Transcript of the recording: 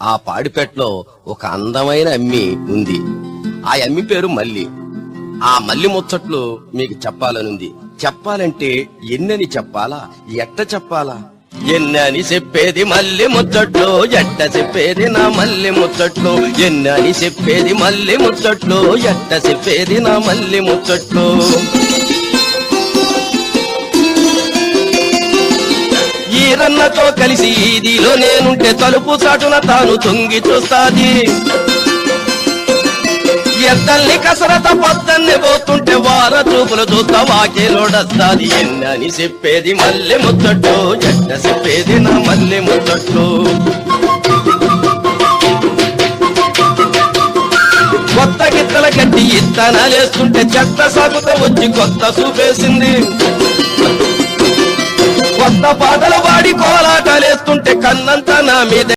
ఆ పాడిపేటలో ఒక అందమైన అమ్మి ఉంది. ఆ అమ్మి పేరు మల్లి. ఆ మల్లి ముచ్చట్లు మీకు చెప్పాలనుంది. చెప్పాలంటే ఎన్నని చెప్పాలా, ఎట్ట చెప్పాలా? ఎన్నని చెప్పేది మల్లి ముచ్చట్లు, ఎట్ట చెప్పేది నా మల్లి ముచ్చట్లు. ఎన్నని చెప్పేది మల్లి ముచ్చట్లు, ఎట్ట చెప్పేది నా మల్లి ముచ్చట్లు. ఈరన్నతో కలిసి ఈదిలో నేనుంటే తలుపు చాటున తాను తొంగి చూస్తాది. ఎద్దల్ని కసరత పొద్దన్నే పోతుంటే వార చూపులు చూస్తా వాకేలోడస్తాది. ఎన్నని చెప్పేది మల్లె ముచ్చట్లు, ఎట్ట చెప్పేది నా మల్లె ముచ్చట్లు. కొత్త గిత్తల గట్టి ఇత్తనాలేస్తుంటే చెత్త సాగుతో వచ్చి కొత్త చూపేసింది. కొత్త పాటలు పాడి కోలాటలేస్తుంటే కన్నంతా నా మీద